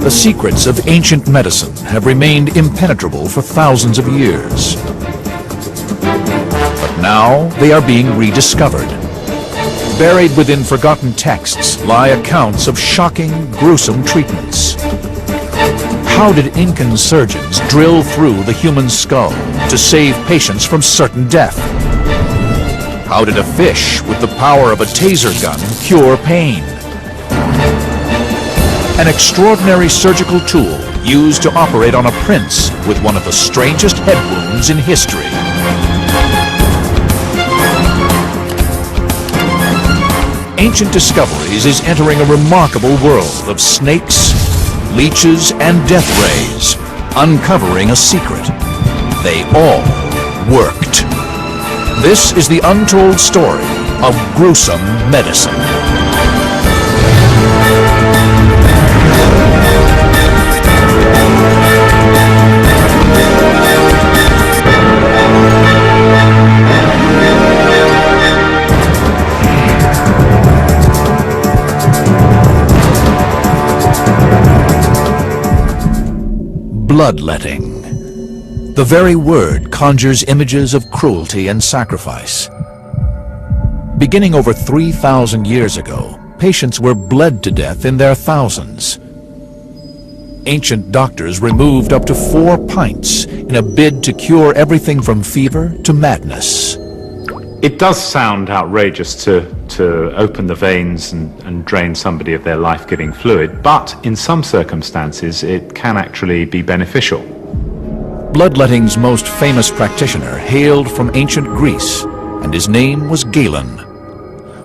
The secrets of ancient medicine have remained impenetrable for thousands of years. But now they are being rediscovered. Buried within forgotten texts lie accounts of shocking, gruesome treatments. How did Incan surgeons drill through the human skull to save patients from certain death? How did a fish with the power of a taser gun cure pain? An extraordinary surgical tool used to operate on a prince with one of the strangest head wounds in history. Ancient Discoveries is entering a remarkable world of snakes, leeches, and death rays, uncovering a secret. They all worked. This is the untold story of gruesome medicine. Bloodletting. The very word conjures images of cruelty and sacrifice. Beginning over 3,000 years ago, patients were bled to death in their thousands. Ancient doctors removed up to 4 pints in a bid to cure everything from fever to madness. It does sound outrageous to open the veins and drain somebody of their life-giving fluid, but in some circumstances it can actually be beneficial. Bloodletting's most famous practitioner hailed from ancient Greece, and his name was Galen.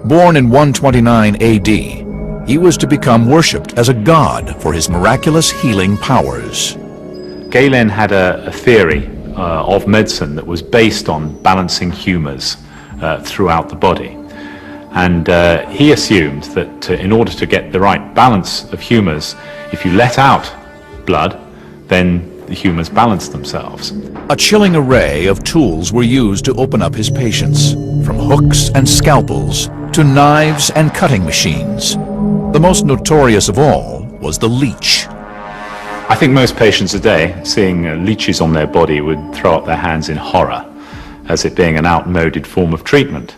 Born in 129 AD, he was to become worshipped as a god for his miraculous healing powers. Galen had a theory of medicine that was based on balancing humours throughout the body. And he assumed that in order to get the right balance of humours, if you let out blood, then the humours balance themselves. A chilling array of tools were used to open up his patients, from hooks and scalpels to knives and cutting machines. The most notorious of all was the leech. I think most patients today, seeing leeches on their body, would throw up their hands in horror, as it being an outmoded form of treatment.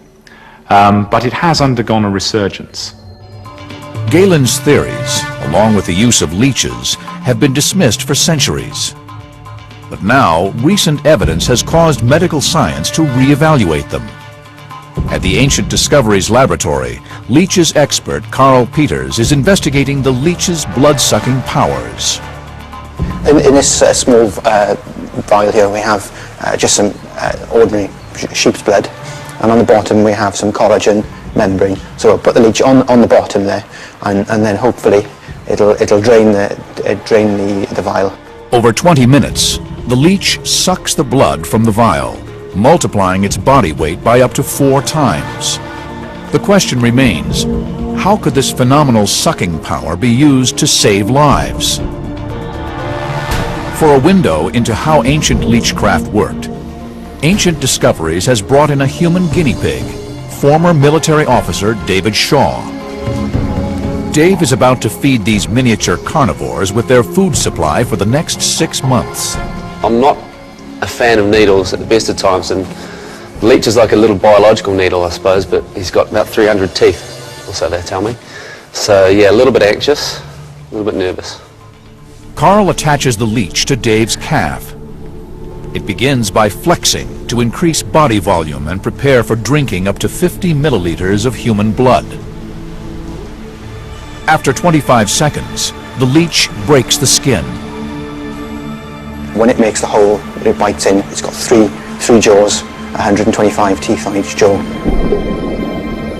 But it has undergone a resurgence. Galen's theories, along with the use of leeches, have been dismissed for centuries. But now, recent evidence has caused medical science to reevaluate them. At the Ancient Discoveries Laboratory, leeches expert Carl Peters is investigating the leech's blood-sucking powers. In this small vial here, we have just some ordinary sheep's blood, and on the bottom we have some collagen membrane. So we'll put the leech on the bottom there, and then hopefully it'll drain the vial. Over 20 minutes, the leech sucks the blood from the vial, multiplying its body weight by up to 4 times. The question remains, how could this phenomenal sucking power be used to save lives? For a window into how ancient leechcraft worked, Ancient Discoveries has brought in a human guinea pig, former military officer David Shaw. Dave is about to feed these miniature carnivores with their food supply for the next 6 months. I'm not a fan of needles at the best of times, and the leech is like a little biological needle, I suppose, but he's got about 300 teeth, or so they tell me. So yeah, a little bit anxious, a little bit nervous. Carl attaches the leech to Dave's calf. It begins by flexing to increase body volume and prepare for drinking up to 50 milliliters of human blood. After 25 seconds, the leech breaks the skin. When it makes the hole, it bites in. It's got three jaws, 125 teeth on each jaw.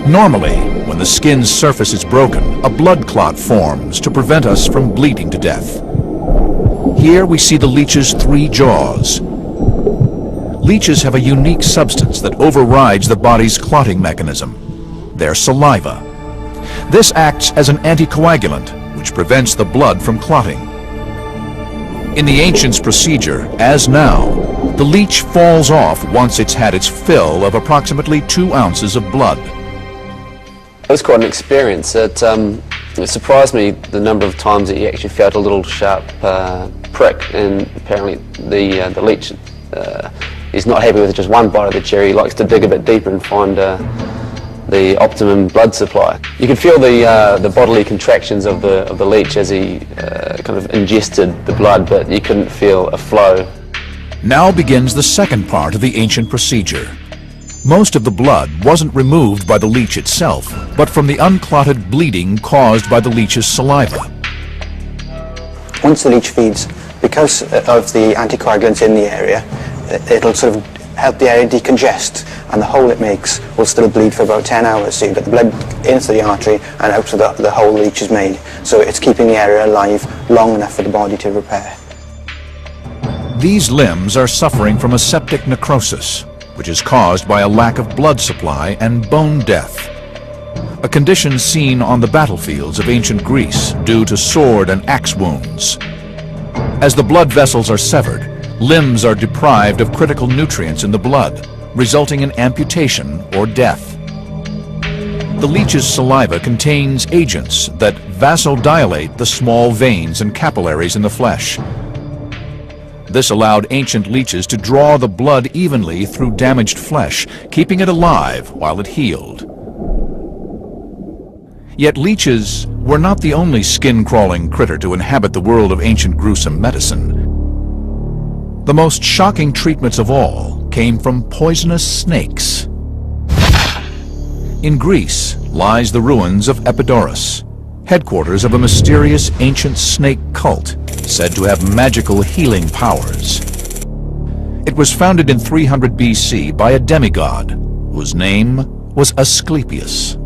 Normally, when the skin's surface is broken, a blood clot forms to prevent us from bleeding to death. Here we see the leech's 3 jaws. Leeches have a unique substance that overrides the body's clotting mechanism, their saliva. This acts as an anticoagulant, which prevents the blood from clotting. In the ancients' procedure, as now, the leech falls off once it's had its fill of approximately 2 ounces of blood. It was quite an experience. It surprised me the number of times that he actually felt a little sharp prick, and apparently the leech is not happy with just one bite of the cherry. He likes to dig a bit deeper and find the optimum blood supply. You could feel the bodily contractions of the leech as he kind of ingested the blood, but you couldn't feel a flow. Now begins the second part of the ancient procedure. Most of the blood wasn't removed by the leech itself, but from the unclotted bleeding caused by the leech's saliva. Once the leech feeds, because of the anticoagulants in the area, it'll sort of help the area decongest, and the hole it makes will still bleed for about 10 hours. So you get the blood into the artery and out of the hole the leech is made. So it's keeping the area alive long enough for the body to repair. These limbs are suffering from a septic necrosis, which is caused by a lack of blood supply and bone death, a condition seen on the battlefields of ancient Greece due to sword and axe wounds. As the blood vessels are severed, limbs are deprived of critical nutrients in the blood, resulting in amputation or death. The leech's saliva contains agents that vasodilate the small veins and capillaries in the flesh. This allowed ancient leeches to draw the blood evenly through damaged flesh, keeping it alive while it healed. Yet leeches were not the only skin-crawling critter to inhabit the world of ancient gruesome medicine. The most shocking treatments of all came from poisonous snakes. In Greece lies the ruins of Epidaurus, headquarters of a mysterious ancient snake cult said to have magical healing powers. It was founded in 300 BC by a demigod whose name was Asclepius.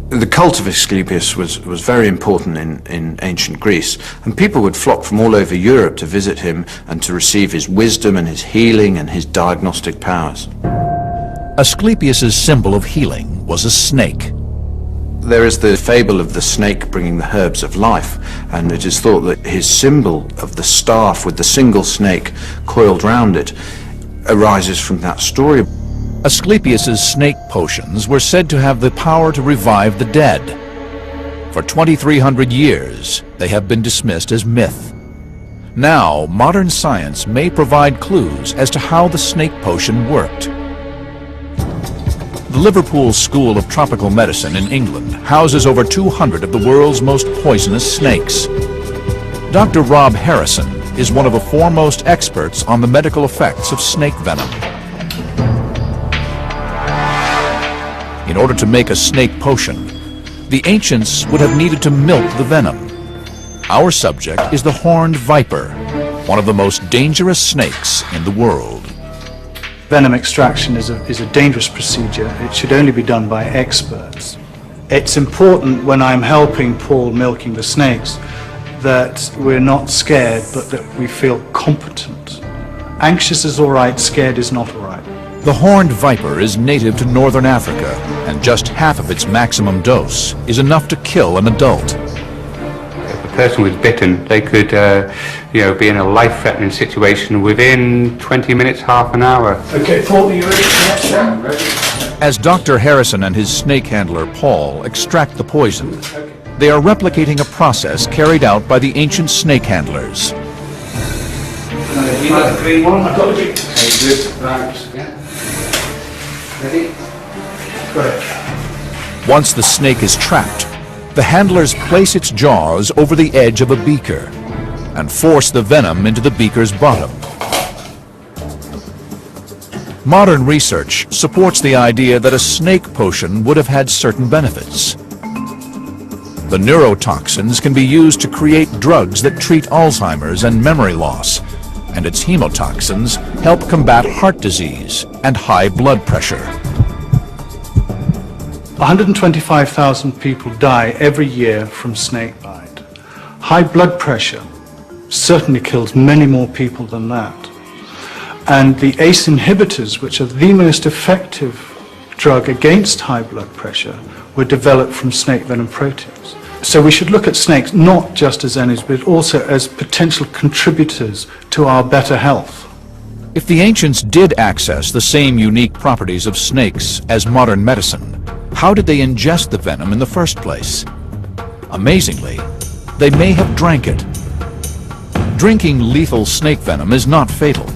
The cult of Asclepius was very important in ancient Greece, and people would flock from all over Europe to visit him and to receive his wisdom and his healing and his diagnostic powers. Asclepius's symbol of healing was a snake. There is the fable of the snake bringing the herbs of life, and it is thought that his symbol of the staff with the single snake coiled round it arises from that story. Asclepius's snake potions were said to have the power to revive the dead. For 2,300 years, they have been dismissed as myth. Now, modern science may provide clues as to how the snake potion worked. The Liverpool School of Tropical Medicine in England houses over 200 of the world's most poisonous snakes. Dr. Rob Harrison is one of the foremost experts on the medical effects of snake venom. In order to make a snake potion, the ancients would have needed to milk the venom. Our subject is the horned viper, one of the most dangerous snakes in the world. Venom extraction is a dangerous procedure. It should only be done by experts. It's important when I'm helping Paul milking the snakes that we're not scared, but that we feel competent. Anxious is all right, scared is not all right. The horned viper is native to northern Africa, and just half of its maximum dose is enough to kill an adult. If a person was bitten, they could be in a life-threatening situation within 20 minutes, half an hour. Okay, Paul, are you ready? Yeah, ready. As Dr. Harrison and his snake handler, Paul, extract the poison, they are replicating a process carried out by the ancient snake handlers. You got the green one? I've got the green. Okay, good. Right. Yeah. Ready? Good. Once the snake is trapped, the handlers place its jaws over the edge of a beaker and force the venom into the beaker's bottom. Modern research supports the idea that a snake potion would have had certain benefits. The neurotoxins can be used to create drugs that treat Alzheimer's and memory loss, and its hemotoxins help combat heart disease and high blood pressure. 125,000 people die every year from snake bite. High blood pressure certainly kills many more people than that. And the ACE inhibitors, which are the most effective drug against high blood pressure, were developed from snake venom proteins. So we should look at snakes not just as enemies, but also as potential contributors to our better health. If the ancients did access the same unique properties of snakes as modern medicine, how did they ingest the venom in the first place? Amazingly, they may have drank it. Drinking lethal snake venom is not fatal,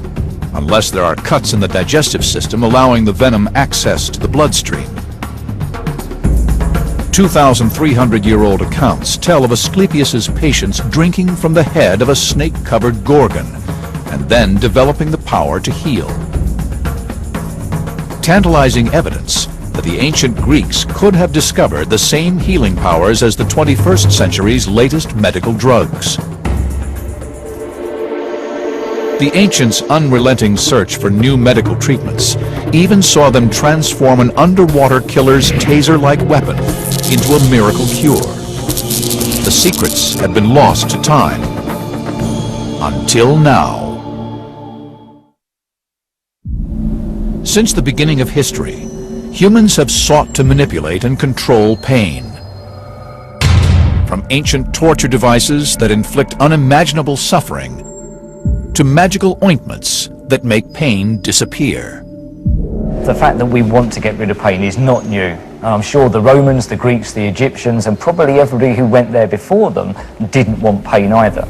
unless there are cuts in the digestive system allowing the venom access to the bloodstream. 2,300-year-old accounts tell of Asclepius's patients drinking from the head of a snake-covered gorgon and then developing the power to heal. Tantalizing evidence that the ancient Greeks could have discovered the same healing powers as the 21st century's latest medical drugs. The ancients' unrelenting search for new medical treatments even saw them transform an underwater killer's taser-like weapon into a miracle cure. The secrets had been lost to time. Until now. Since the beginning of history, humans have sought to manipulate and control pain. From ancient torture devices that inflict unimaginable suffering to magical ointments that make pain disappear. The fact that we want to get rid of pain is not new. And I'm sure the Romans, the Greeks, the Egyptians, and probably everybody who went there before them didn't want pain either.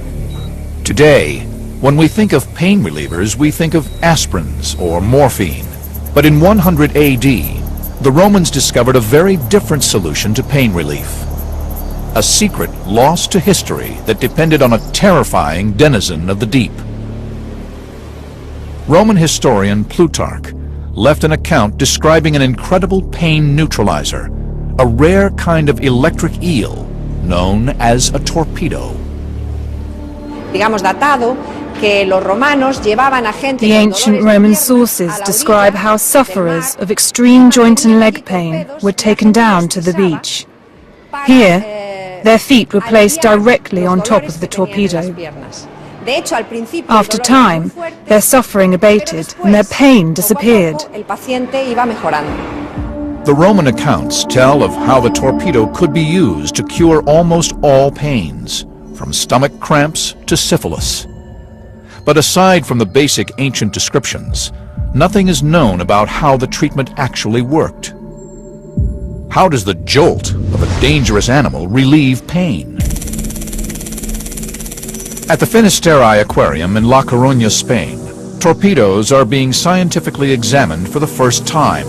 Today, when we think of pain relievers, we think of aspirins or morphine. But in 100 AD, the Romans discovered a very different solution to pain relief. A secret lost to history that depended on a terrifying denizen of the deep. Roman historian Plutarch left an account describing an incredible pain neutralizer, a rare kind of electric eel known as a torpedo. The ancient Roman sources describe how sufferers of extreme joint and leg pain were taken down to the beach. Here, their feet were placed directly on top of the torpedo. After time, their suffering abated and their pain disappeared. The Roman accounts tell of how the torpedo could be used to cure almost all pains, from stomach cramps to syphilis. But aside from the basic ancient descriptions, nothing is known about how the treatment actually worked. How does the jolt of a dangerous animal relieve pain? At the Finisterre Aquarium in La Coruña, Spain, torpedoes are being scientifically examined for the first time.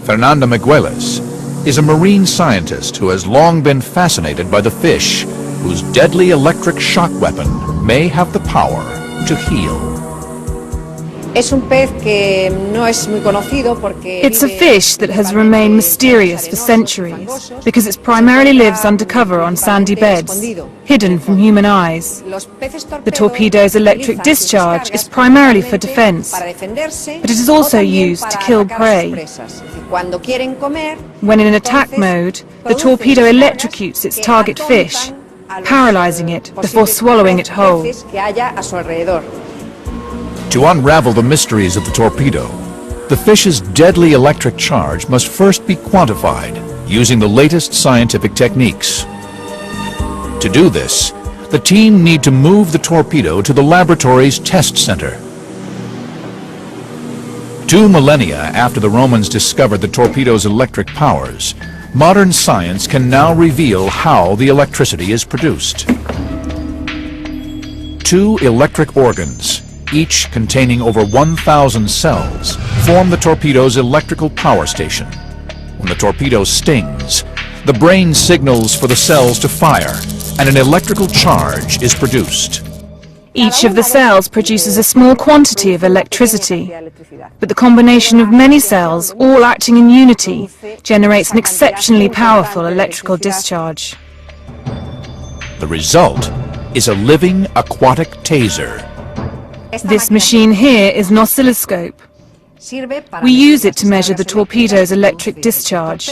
Fernanda Migueles is a marine scientist who has long been fascinated by the fish whose deadly electric shock weapon may have the power to heal. It's a fish that has remained mysterious for centuries because it primarily lives undercover on sandy beds, hidden from human eyes. The torpedo's electric discharge is primarily for defense, but it is also used to kill prey. When in an attack mode, the torpedo electrocutes its target fish, paralyzing it before swallowing it whole. To unravel the mysteries of the torpedo, the fish's deadly electric charge must first be quantified using the latest scientific techniques. To do this, the team need to move the torpedo to the laboratory's test center. 2 millennia after the Romans discovered the torpedo's electric powers, modern science can now reveal how the electricity is produced. 2 electric organs, each containing over 1,000 cells, form the torpedo's electrical power station. When the torpedo stings, the brain signals for the cells to fire, and an electrical charge is produced. Each of the cells produces a small quantity of electricity, but the combination of many cells, all acting in unity, generates an exceptionally powerful electrical discharge. The result is a living aquatic taser. This machine here is an oscilloscope. We use it to measure the torpedo's electric discharge.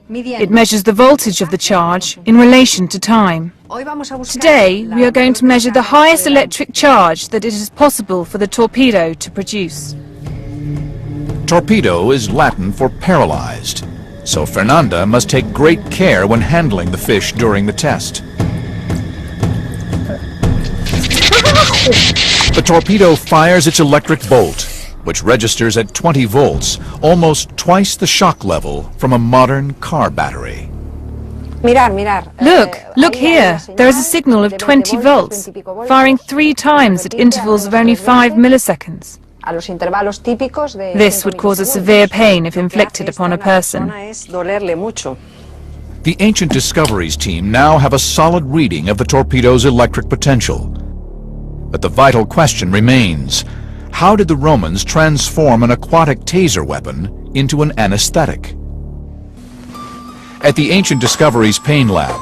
It measures the voltage of the charge in relation to time. Today, we are going to measure the highest electric charge that it is possible for the torpedo to produce. Torpedo is Latin for paralyzed, so Fernanda must take great care when handling the fish during the test. The torpedo fires its electric bolt, which registers at 20 volts, almost twice the shock level from a modern car battery. Look here. There is a signal of 20 volts, firing 3 times at intervals of only 5 milliseconds. This would cause a severe pain if inflicted upon a person. The ancient discoveries team now have a solid reading of the torpedo's electric potential. But the vital question remains: how did the Romans transform an aquatic taser weapon into an anesthetic? At the Ancient Discoveries Pain Lab,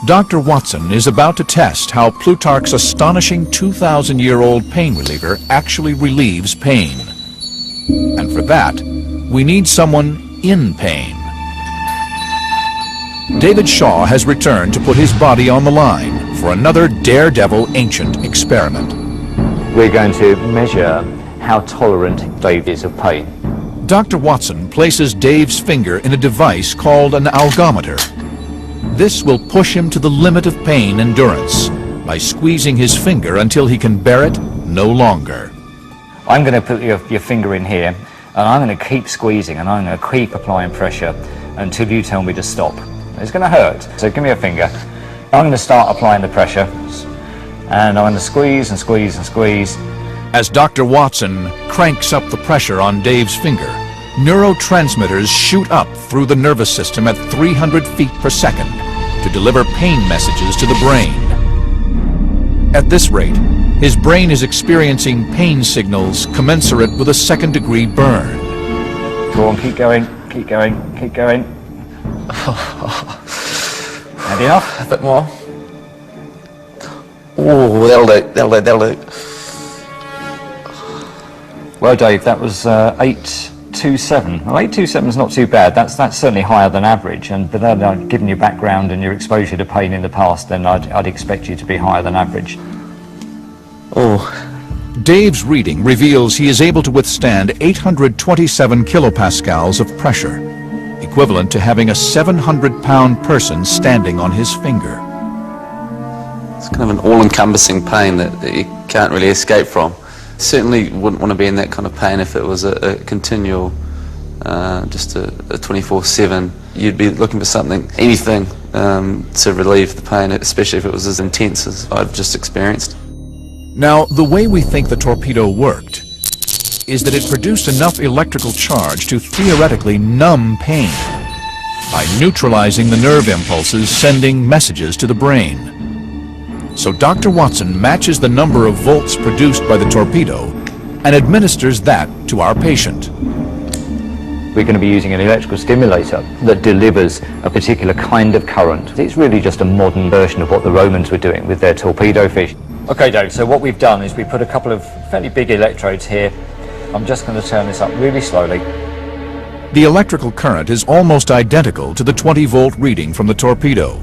Dr. Watson is about to test how Plutarch's astonishing 2,000-year-old pain reliever actually relieves pain. And for that, we need someone in pain. David Shaw has returned to put his body on the line for another daredevil ancient experiment. We're going to measure how tolerant Dave is of pain. Dr. Watson places Dave's finger in a device called an algometer. This will push him to the limit of pain endurance by squeezing his finger until he can bear it no longer. I'm going to put your finger in here, and I'm going to keep squeezing, and I'm going to keep applying pressure until you tell me to stop. It's going to hurt, so give me a finger. I'm going to start applying the pressure, and I'm going to squeeze and squeeze and squeeze. As Dr. Watson cranks up the pressure on Dave's finger, neurotransmitters shoot up through the nervous system at 300 feet per second to deliver pain messages to the brain. At this rate, his brain is experiencing pain signals commensurate with a second-degree burn. Go on, keep going, keep going, keep going. And enough? A bit more. Oh, that'll do. Well, Dave, that was 827. Well, 827 is not too bad. That's certainly higher than average. But then, given your background and your exposure to pain in the past, then I'd expect you to be higher than average. Oh. Dave's reading reveals he is able to withstand 827 kilopascals of pressure, equivalent to having a 700-pound person standing on his finger. It's kind of an all-encompassing pain that you can't really escape from. Certainly wouldn't want to be in that kind of pain if it was a continual, just a 24/7. You'd be looking for something, anything, to relieve the pain, especially if it was as intense as I've just experienced. Now, the way we think the torpedo worked is that it produced enough electrical charge to theoretically numb pain by neutralizing the nerve impulses sending messages to the brain. So Dr. Watson matches the number of volts produced by the torpedo and administers that to our patient. We're going to be using an electrical stimulator that delivers a particular kind of current. It's really just a modern version of what the Romans were doing with their torpedo fish. Okay, Dave, so what we've done is we put a couple of fairly big electrodes here. I'm just going to turn this up really slowly. The electrical current is almost identical to the 20-volt reading from the torpedo.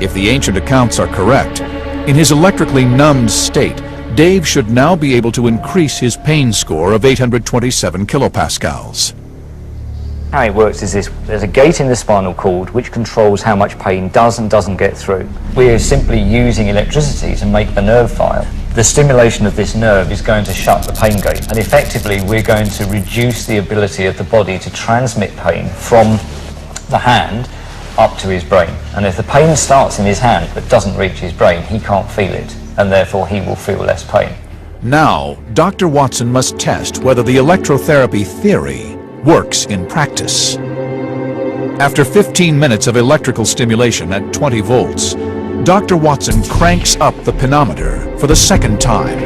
If the ancient accounts are correct, in his electrically numbed state, Dave should now be able to increase his pain score of 827 kilopascals. How it works is this: there's a gate in the spinal cord which controls how much pain does and doesn't get through. We're simply using electricity to make the nerve fire. The stimulation of this nerve is going to shut the pain gate, and effectively we're going to reduce the ability of the body to transmit pain from the hand up to his brain. And if the pain starts in his hand but doesn't reach his brain, he can't feel it, and therefore he will feel less pain. Now, Dr. Watson must test whether the electrotherapy theory works in practice. After 15 minutes of electrical stimulation at 20 volts, Dr. Watson cranks up the penometer for the second time.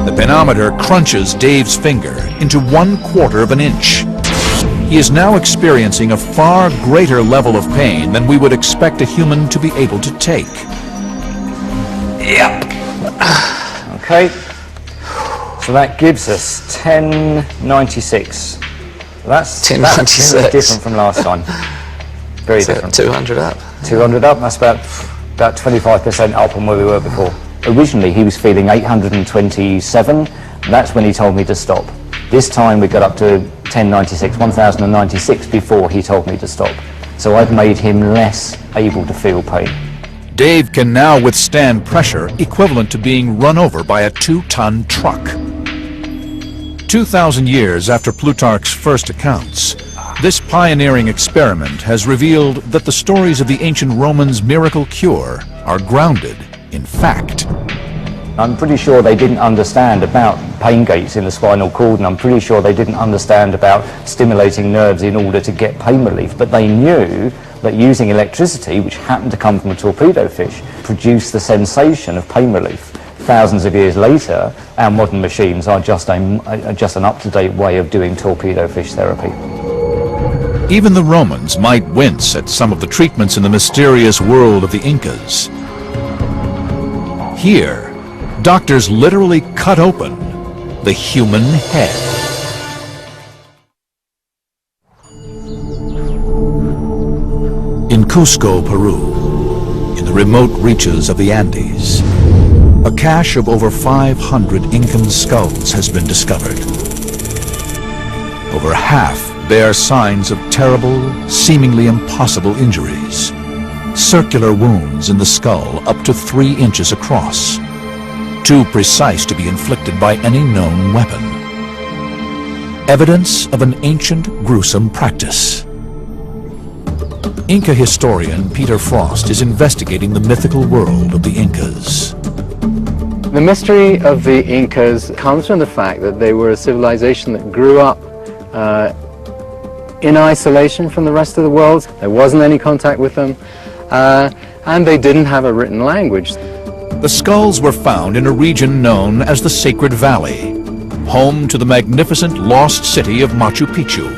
The penometer crunches Dave's finger into 1/4 of an inch. He is now experiencing a far greater level of pain than we would expect a human to be able to take. Yep. Okay. So that gives us 1096. That's 1096. Very different from last time. Very different. 200 up. 200 up. That's about 25% up on where we were before. Originally he was feeling 827. That's when he told me to stop. This time we got up to 1096, 1096 before he told me to stop. So I've made him less able to feel pain. Dave can now withstand pressure equivalent to being run over by a 2-ton truck. 2,000 years after Plutarch's first accounts, this pioneering experiment has revealed that the stories of the ancient Romans' miracle cure are grounded in fact. I'm pretty sure they didn't understand about pain gates in the spinal cord, and I'm pretty sure they didn't understand about stimulating nerves in order to get pain relief, but they knew that using electricity, which happened to come from a torpedo fish, produced the sensation of pain relief. Thousands of years later, our modern machines are just an up-to-date way of doing torpedo fish therapy. Even the Romans might wince at some of the treatments in the mysterious world of the Incas. Here, doctors literally cut open the human head. In Cusco, Peru, in the remote reaches of the Andes, a cache of over 500 Incan skulls has been discovered. Over half bear signs of terrible, seemingly impossible injuries. Circular wounds in the skull up to 3 inches across, too precise to be inflicted by any known weapon. Evidence of an ancient, gruesome practice. Inca historian Peter Frost is investigating the mythical world of the Incas. The mystery of the Incas comes from the fact that they were a civilization that grew up in isolation from the rest of the world. There wasn't any contact with them, and they didn't have a written language. The skulls were found in a region known as the Sacred Valley, home to the magnificent lost city of Machu Picchu.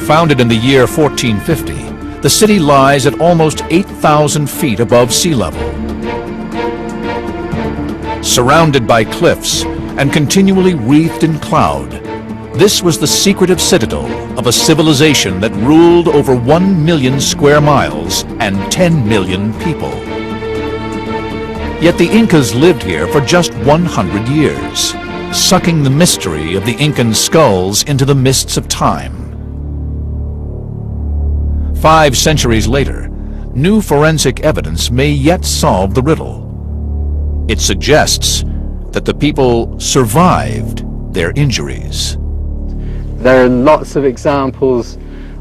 Founded in the year 1450, the city lies at almost 8,000 feet above sea level. Surrounded by cliffs and continually wreathed in cloud, this was the secretive citadel of a civilization that ruled over 1 million square miles and 10 million people. Yet the Incas lived here for just 100 years, sucking the mystery of the Incan skulls into the mists of time. 5 centuries later, new forensic evidence may yet solve the riddle. It suggests that the people survived their injuries. There are lots of examples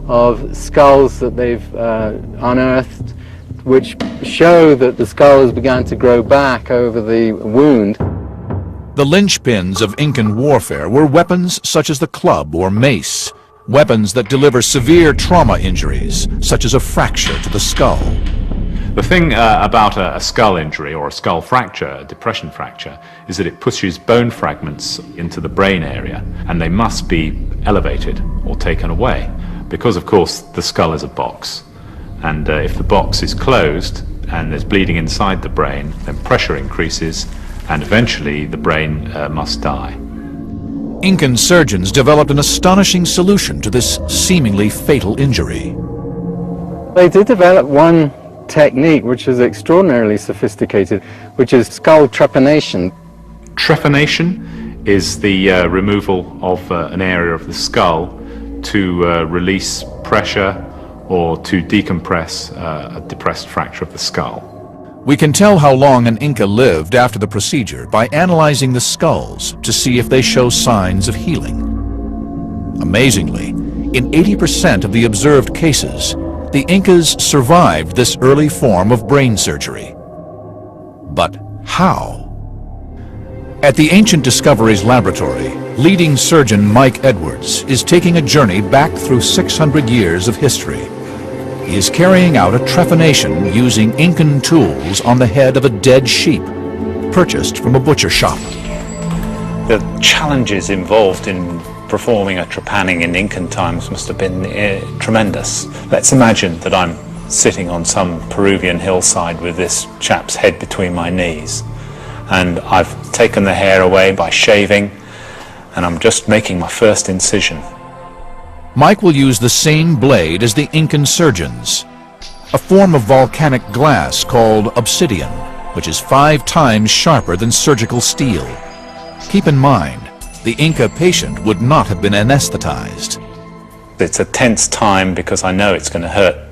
of skulls that they've unearthed which show that the skulls began to grow back over the wound. The linchpins of Incan warfare were weapons such as the club or mace, weapons that deliver severe trauma injuries, such as a fracture to the skull. The thing about a skull injury or a skull fracture, a depression fracture, is that it pushes bone fragments into the brain area, and they must be elevated or taken away, because of course the skull is a box. And if the box is closed and there's bleeding inside the brain, then pressure increases and eventually the brain must die. Incan surgeons developed an astonishing solution to this seemingly fatal injury. They did develop one technique which is extraordinarily sophisticated, which is skull trepanation. Trepanation is the removal of an area of the skull to release pressure or to decompress a depressed fracture of the skull. We can tell how long an Inca lived after the procedure by analyzing the skulls to see if they show signs of healing. Amazingly, in 80% of the observed cases, the Incas survived this early form of brain surgery. But how? At the Ancient Discoveries Laboratory, leading surgeon Mike Edwards is taking a journey back through 600 years of history. He is carrying out a trepanation using Incan tools on the head of a dead sheep, purchased from a butcher shop. The challenges involved in performing a trepanning in Incan times must have been tremendous. Let's imagine that I'm sitting on some Peruvian hillside with this chap's head between my knees, and I've taken the hair away by shaving, and I'm just making my first incision. Mike will use the same blade as the Incan surgeons, a form of volcanic glass called obsidian, which is 5 times sharper than surgical steel. Keep in mind, the Inca patient would not have been anesthetized. It's a tense time because I know it's going to hurt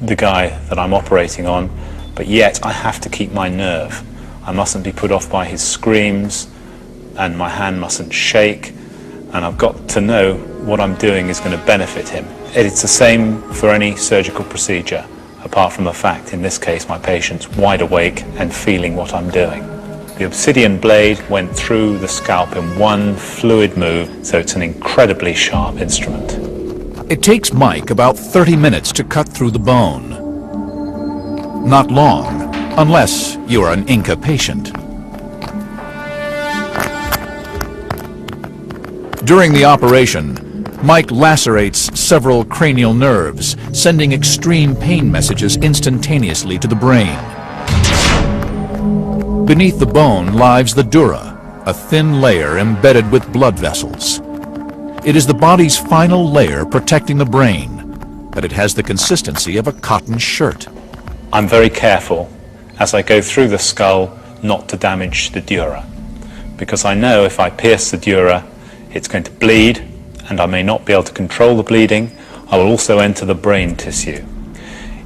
the guy that I'm operating on, but yet I have to keep my nerve. I mustn't be put off by his screams, and my hand mustn't shake, and I've got to know what I'm doing is going to benefit him. It's the same for any surgical procedure, apart from the fact, in this case, my patient's wide awake and feeling what I'm doing. The obsidian blade went through the scalp in one fluid move, so it's an incredibly sharp instrument. It takes Mike about 30 minutes to cut through the bone. Not long, unless you're an Inca patient. During the operation, Mike lacerates several cranial nerves, sending extreme pain messages instantaneously to the brain. Beneath the bone lies the dura, a thin layer embedded with blood vessels. It is the body's final layer protecting the brain, but it has the consistency of a cotton shirt. I'm very careful as I go through the skull not to damage the dura, because I know if I pierce the dura, it's going to bleed, and I may not be able to control the bleeding. I will also enter the brain tissue.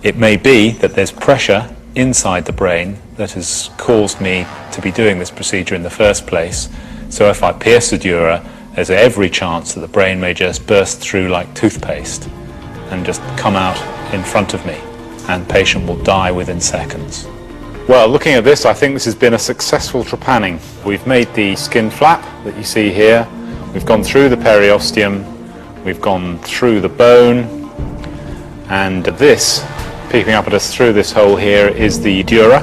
It may be that there's pressure inside the brain that has caused me to be doing this procedure in the first place. So if I pierce the dura, there's every chance that the brain may just burst through like toothpaste and just come out in front of me, and the patient will die within seconds. Well, looking at this, I think this has been a successful trepanning. We've made the skin flap that you see here. We've gone through the periosteum, we've gone through the bone, and this, peeping up at us through this hole here, is the dura.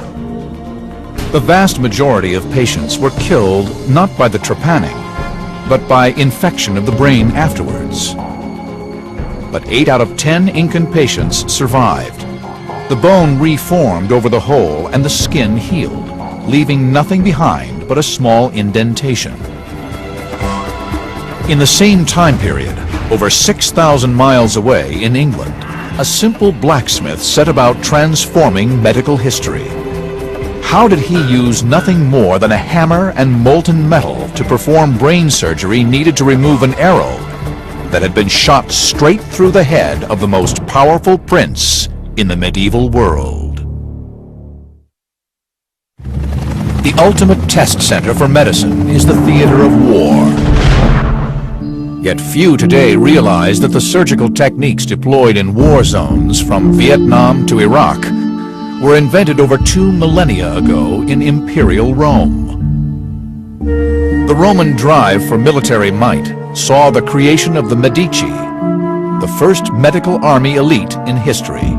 The vast majority of patients were killed not by the trepanning, but by infection of the brain afterwards. But 8 out of 10 Incan patients survived. The bone reformed over the hole and the skin healed, leaving nothing behind but a small indentation. In the same time period, over 6,000 miles away in England, a simple blacksmith set about transforming medical history. How did he use nothing more than a hammer and molten metal to perform brain surgery needed to remove an arrow that had been shot straight through the head of the most powerful prince in the medieval world? The ultimate test center for medicine is the theater of war. Yet few today realize that the surgical techniques deployed in war zones from Vietnam to Iraq were invented over 2 millennia ago in Imperial Rome. The Roman drive for military might saw the creation of the Medici, the first medical army elite in history.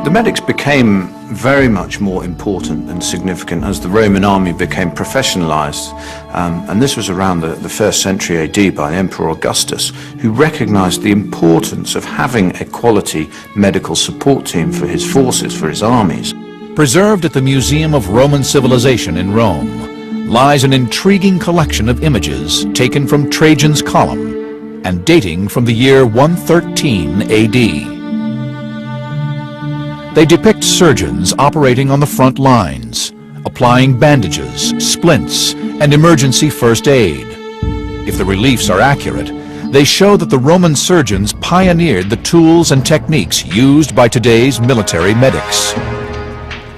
The medics became very much more important and significant as the Roman army became professionalized, and this was around the 1st century AD by Emperor Augustus, who recognized the importance of having a quality medical support team for his forces, for his armies. Preserved at the Museum of Roman Civilization in Rome lies an intriguing collection of images taken from Trajan's column and dating from the year 113 AD. They depict surgeons operating on the front lines, applying bandages, splints, and emergency first aid. If the reliefs are accurate, they show that the Roman surgeons pioneered the tools and techniques used by today's military medics.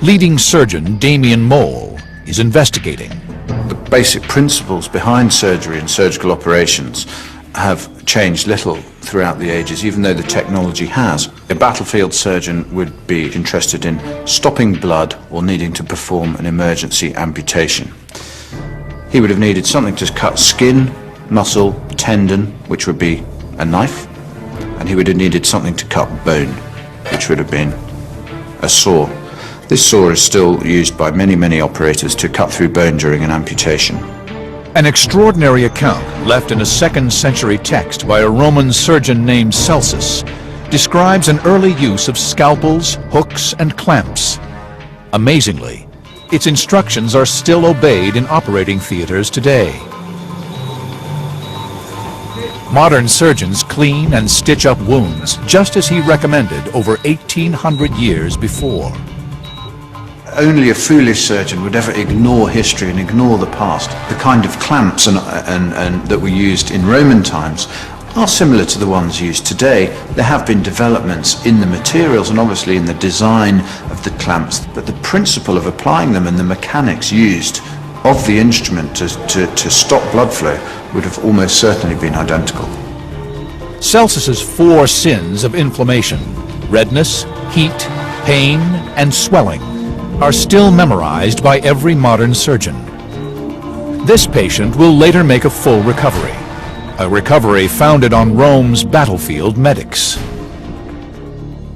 Leading surgeon Damien Mole is investigating. The basic principles behind surgery and surgical operations have changed little throughout the ages, even though the technology has. A battlefield surgeon would be interested in stopping blood or needing to perform an emergency amputation. He would have needed something to cut skin, muscle, tendon, which would be a knife, and he would have needed something to cut bone, which would have been a saw. This saw is still used by many operators to cut through bone during an amputation. An extraordinary account left in a 2nd century text by a Roman surgeon named Celsus describes an early use of scalpels, hooks, and clamps. Amazingly, its instructions are still obeyed in operating theaters today. Modern surgeons clean and stitch up wounds just as he recommended over 1,800 years before. Only a foolish surgeon would ever ignore history and ignore the past. The kind of clamps and that were used in Roman times are similar to the ones used today. There have been developments in the materials and obviously in the design of the clamps, but the principle of applying them and the mechanics used of the instrument to stop blood flow would have almost certainly been identical. Celsus's 4 sins of inflammation, redness, heat, pain, and swelling, are still memorized by every modern surgeon. This patient will later make a full recovery, a recovery founded on Rome's battlefield medics.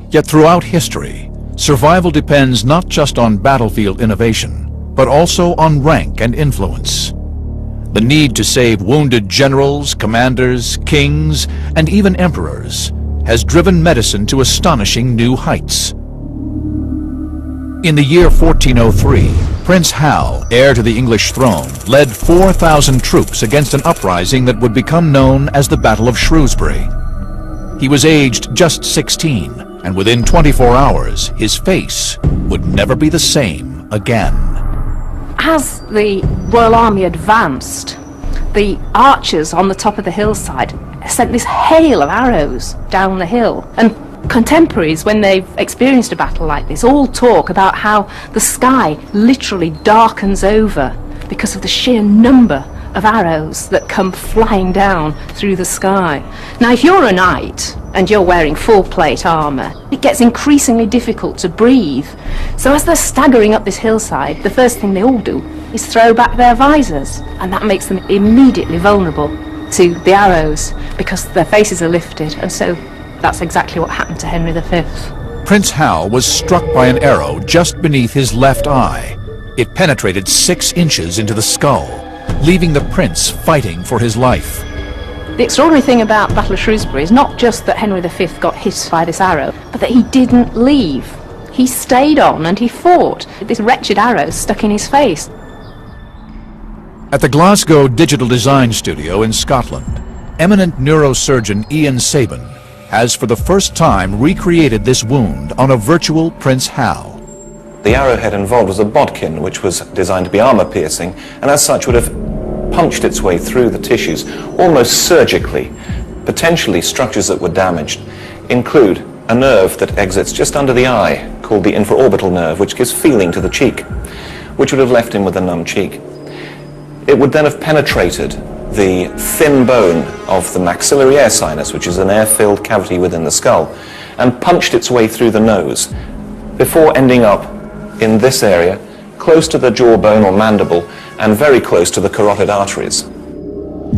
Yet throughout history, survival depends not just on battlefield innovation, but also on rank and influence. The need to save wounded generals, commanders, kings, and even emperors has driven medicine to astonishing new heights. In the year 1403, Prince Hal, heir to the English throne, led 4,000 troops against an uprising that would become known as the Battle of Shrewsbury. He was aged just 16, and within 24 hours, his face would never be the same again. As the Royal Army advanced, the archers on the top of the hillside sent this hail of arrows down the hill. And contemporaries, when they've experienced a battle like this, all talk about how the sky literally darkens over because of the sheer number of arrows that come flying down through the sky. Now, if you're a knight and you're wearing full plate armour, it gets increasingly difficult to breathe. So as they're staggering up this hillside, the first thing they all do is throw back their visors, and that makes them immediately vulnerable to the arrows because their faces are lifted, and so that's exactly what happened to Henry V. Prince Hal was struck by an arrow just beneath his left eye. It penetrated 6 inches into the skull, leaving the prince fighting for his life. The extraordinary thing about the Battle of Shrewsbury is not just that Henry V got hit by this arrow, but that he didn't leave. He stayed on and he fought. This wretched arrow stuck in his face. At the Glasgow Digital Design Studio in Scotland, eminent neurosurgeon Ian Sabin has for the first time recreated this wound on a virtual Prince Hal. The arrowhead involved was a bodkin, which was designed to be armor-piercing, and as such would have punched its way through the tissues almost surgically. Potentially structures that were damaged include a nerve that exits just under the eye, called the infraorbital nerve, which gives feeling to the cheek, which would have left him with a numb cheek. It would then have penetrated the thin bone of the maxillary air sinus, which is an air-filled cavity within the skull, and punched its way through the nose, before ending up in this area, close to the jawbone or mandible, and very close to the carotid arteries.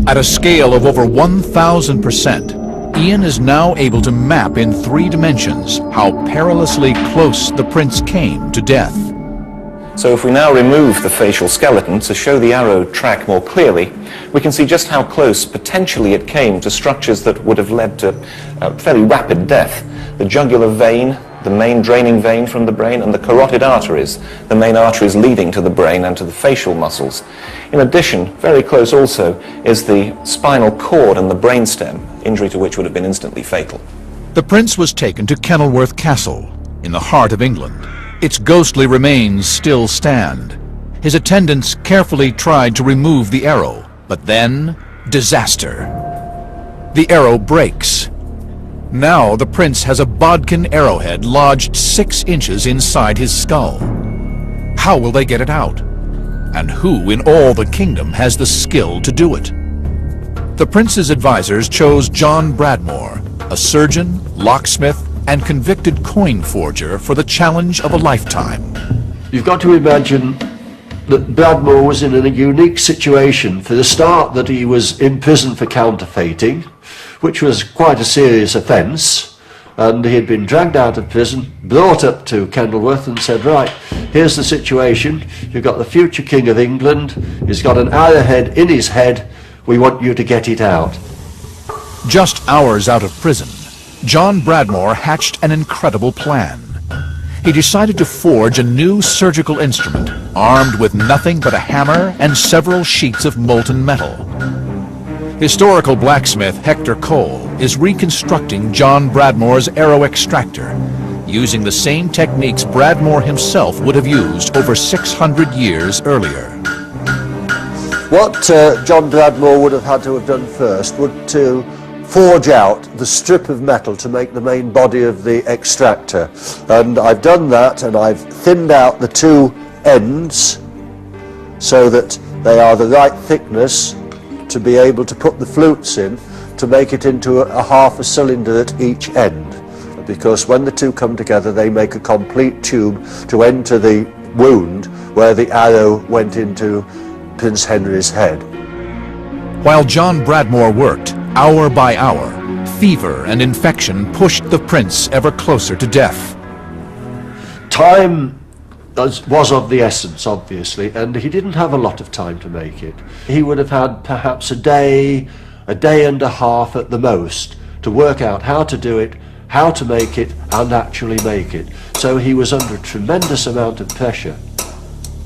At a scale of over 1,000%, Ian is now able to map in 3 dimensions how perilously close the prince came to death. So if we now remove the facial skeleton to show the arrow track more clearly, we can see just how close potentially it came to structures that would have led to fairly rapid death. The jugular vein, the main draining vein from the brain, and the carotid arteries, the main arteries leading to the brain and to the facial muscles. In addition, very close also is the spinal cord and the brainstem, injury to which would have been instantly fatal. The prince was taken to Kenilworth Castle, in the heart of England. Its ghostly remains still stand. His attendants carefully tried to remove the arrow, but then, disaster. The arrow breaks. Now the prince has a bodkin arrowhead lodged 6 inches inside his skull. How will they get it out? And who in all the kingdom has the skill to do it? The prince's advisors chose John Bradmore, a surgeon, locksmith, and convicted coin forger, for the challenge of a lifetime. You've got to imagine that Bradmore was in a unique situation. For the start, that he was in prison for counterfeiting, which was quite a serious offence, and he had been dragged out of prison, brought up to Kenilworth and said, right, here's the situation, you've got the future King of England, he's got an arrowhead in his head, we want you to get it out. Just hours out of prison, John Bradmore hatched an incredible plan. He decided to forge a new surgical instrument armed with nothing but a hammer and several sheets of molten metal. Historical blacksmith Hector Cole is reconstructing John Bradmore's arrow extractor, using the same techniques Bradmore himself would have used over 600 years earlier. What John Bradmore would have had to have done first would to forge out the strip of metal to make the main body of the extractor, and I've done that, and I've thinned out the 2 ends so that they are the right thickness to be able to put the flutes in, to make it into a half a cylinder at each end. Because when the two come together, they make a complete tube to enter the wound where the arrow went into Prince Henry's head. While John Bradmore worked, hour by hour, fever and infection pushed the prince ever closer to death. Time was of the essence, obviously, and he didn't have a lot of time to make it. He would have had perhaps a day and a half at the most to work out how to do it, how to make it, and actually make it. So he was under a tremendous amount of pressure.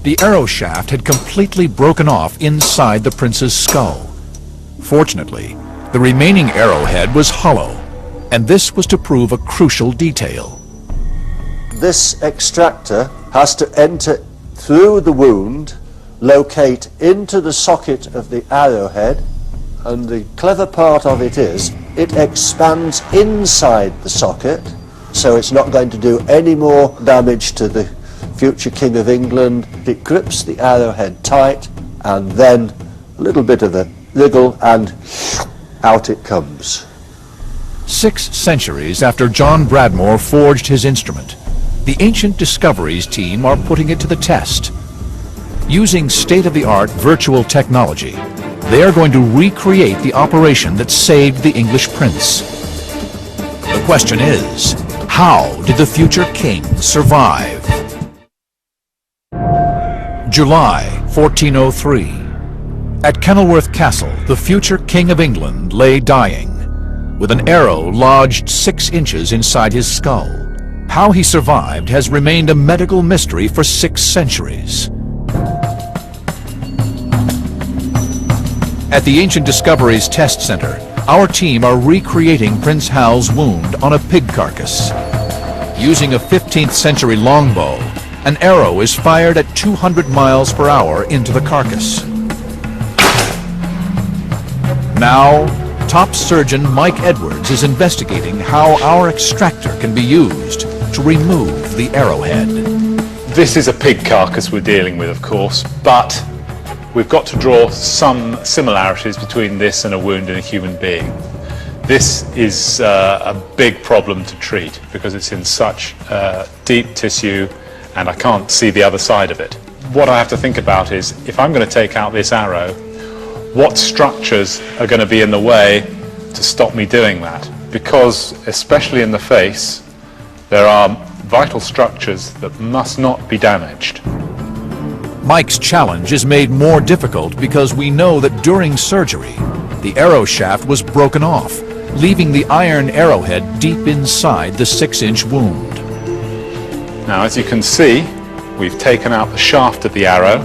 The arrow shaft had completely broken off inside the prince's skull. Fortunately, the remaining arrowhead was hollow, and this was to prove a crucial detail. This extractor has to enter through the wound, locate into the socket of the arrowhead, and the clever part of it is it expands inside the socket, so it's not going to do any more damage to the future King of England. It grips the arrowhead tight, and then a little bit of a wriggle and out it comes. 6 centuries after John Bradmore forged his instrument, the Ancient Discoveries team are putting it to the test. Using state-of-the-art virtual technology, they are going to recreate the operation that saved the English prince. The question is, how did the future king survive? July 1403. At Kenilworth Castle, the future King of England lay dying, with an arrow lodged 6 inches inside his skull. How he survived has remained a medical mystery for 6 centuries. At the Ancient Discoveries Test Center, our team are recreating Prince Hal's wound on a pig carcass. Using a 15th century longbow, an arrow is fired at 200 miles per hour into the carcass. Now, top surgeon Mike Edwards is investigating how our extractor can be used to remove the arrowhead. This is a pig carcass we're dealing with, of course, but we've got to draw some similarities between this and a wound in a human being. This is a big problem to treat because it's in such deep tissue and I can't see the other side of it. What I have to think about is, if I'm going to take out this arrow, what structures are going to be in the way to stop me doing that? Because, especially in the face, there are vital structures that must not be damaged. Mike's challenge is made more difficult because we know that during surgery, the arrow shaft was broken off, leaving the iron arrowhead deep inside the 6-inch wound. Now, as you can see, we've taken out the shaft of the arrow,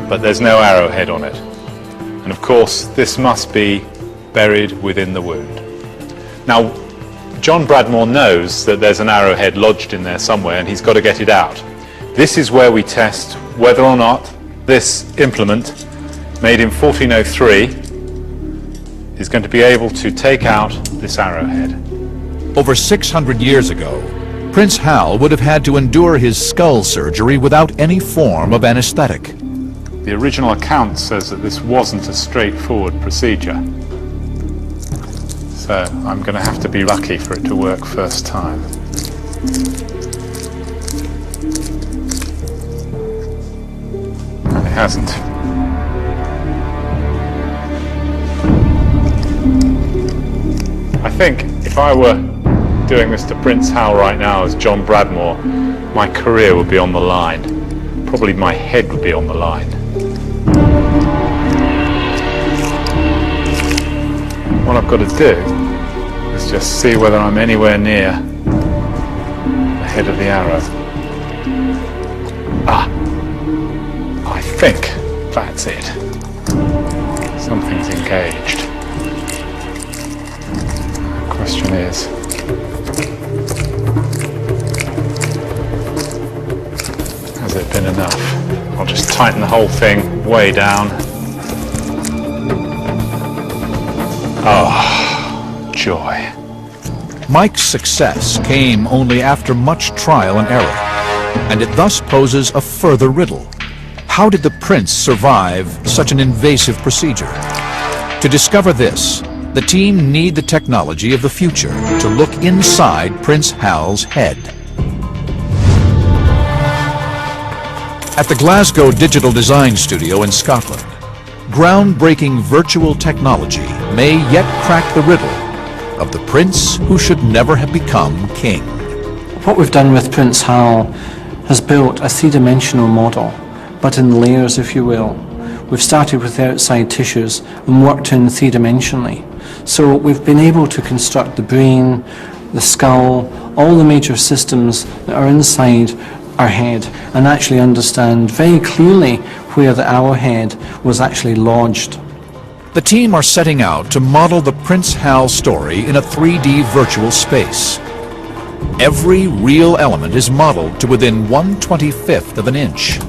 but there's no arrowhead on it. And of course, this must be buried within the wound. Now, John Bradmore knows that there's an arrowhead lodged in there somewhere and he's got to get it out. This is where we test whether or not this implement, made in 1403, is going to be able to take out this arrowhead. Over 600 years ago, Prince Hal would have had to endure his skull surgery without any form of anesthetic. The original account says that this wasn't a straightforward procedure. So I'm going to have to be lucky for it to work first time. And it hasn't. I think if I were doing this to Prince Hal right now as John Bradmore, my career would be on the line. Probably my head would be on the line. What I've got to do is just see whether I'm anywhere near the head of the arrow. Ah, I think that's it. Something's engaged. The question is, has it been enough? I'll just tighten the whole thing way down. Oh, joy. Mike's success came only after much trial and error, and it thus poses a further riddle. How did the prince survive such an invasive procedure? To discover this, the team need the technology of the future to look inside Prince Hal's head. At the Glasgow Digital Design Studio in Scotland, groundbreaking virtual technology may yet crack the riddle of the prince who should never have become king. What we've done with Prince Hal has built a three-dimensional model, but in layers, if you will. We've started with the outside tissues and worked in three-dimensionally. So we've been able to construct the brain, the skull, all the major systems that are inside our head, and actually understand very clearly where the arrowhead was actually lodged. The team are setting out to model the Prince Hal story in a 3D virtual space. Every real element is modeled to within 1/25th of an inch.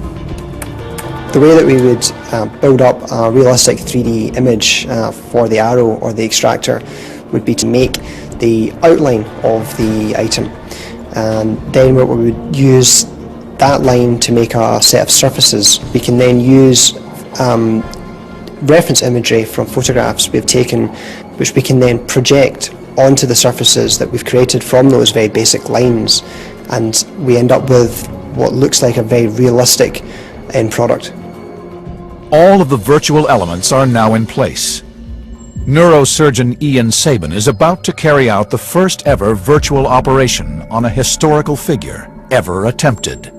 The way that we would build up a realistic 3D image for the arrow or the extractor would be to make the outline of the item, and then what we would use that line to make a set of surfaces. We can then use reference imagery from photographs we've taken, which we can then project onto the surfaces that we've created from those very basic lines, and we end up with what looks like a very realistic end product. All of the virtual elements are now in place. Neurosurgeon Ian Sabin is about to carry out the first ever virtual operation on a historical figure ever attempted.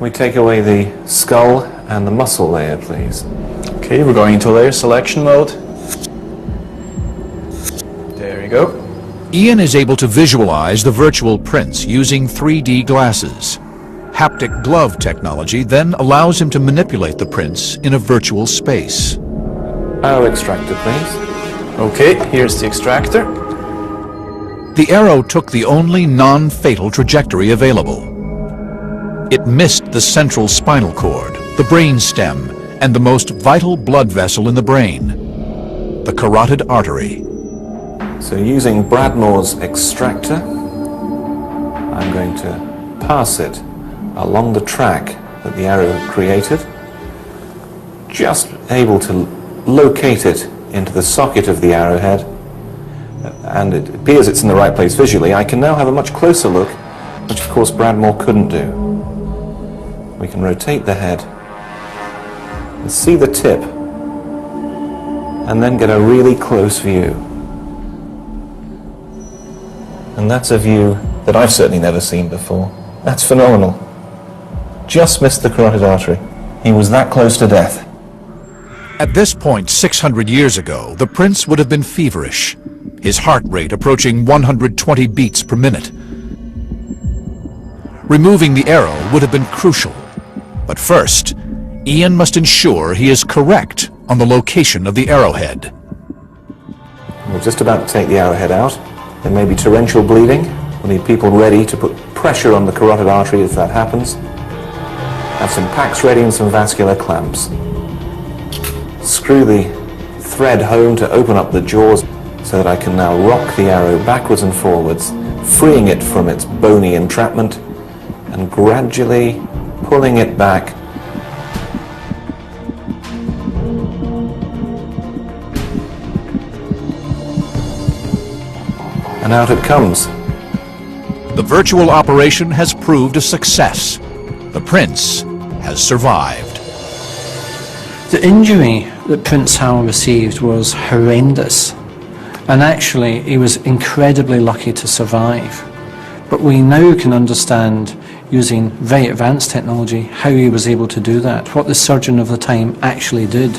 We take away the skull and the muscle layer, please. Okay, we're going into layer selection mode. There you go. Ian is able to visualize the virtual prince using 3D glasses. Haptic glove technology then allows him to manipulate the prince in a virtual space. Arrow extractor, please. Okay, here's the extractor. The arrow took the only non-fatal trajectory available. It missed the central spinal cord, the brain stem, and the most vital blood vessel in the brain, the carotid artery. So using Bradmore's extractor, I'm going to pass it along the track that the arrow created, just able to locate it into the socket of the arrowhead, and it appears it's in the right place visually. I can now have a much closer look, which of course Bradmore couldn't do. We can rotate the head and see the tip, and then get a really close view. And that's a view that I've certainly never seen before. That's phenomenal. Just missed the carotid artery. He was that close to death. At this point, 600 years ago, the prince would have been feverish, his heart rate approaching 120 beats per minute. Removing the arrow would have been crucial. But first, Ian must ensure he is correct on the location of the arrowhead. We're just about to take the arrowhead out. There may be torrential bleeding. We'll need people ready to put pressure on the carotid artery if that happens. Have some packs ready and some vascular clamps. Screw the thread home to open up the jaws so that I can now rock the arrow backwards and forwards, freeing it from its bony entrapment and gradually pulling it back. And out it comes. The virtual operation has proved a success. The prince has survived. The injury that Prince Hal received was horrendous, and actually he was incredibly lucky to survive. But we now can understand, using very advanced technology, how he was able to do that, what the surgeon of the time actually did.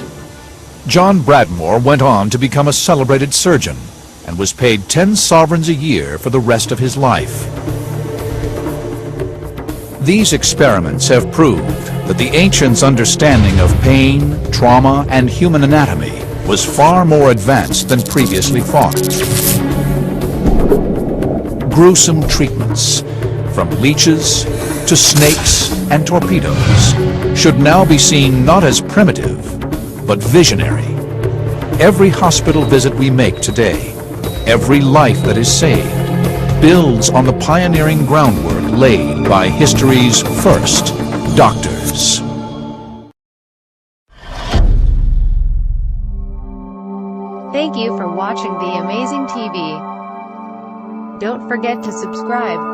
John Bradmore went on to become a celebrated surgeon and was paid 10 sovereigns a year for the rest of his life. These experiments have proved that the ancients' understanding of pain, trauma, and human anatomy was far more advanced than previously thought. Gruesome treatments, from leeches to snakes and torpedoes, should now be seen not as primitive, but visionary. Every hospital visit we make today, every life that is saved, builds on the pioneering groundwork laid by history's first doctors. Thank you for watching the amazing TV. Don't forget to subscribe.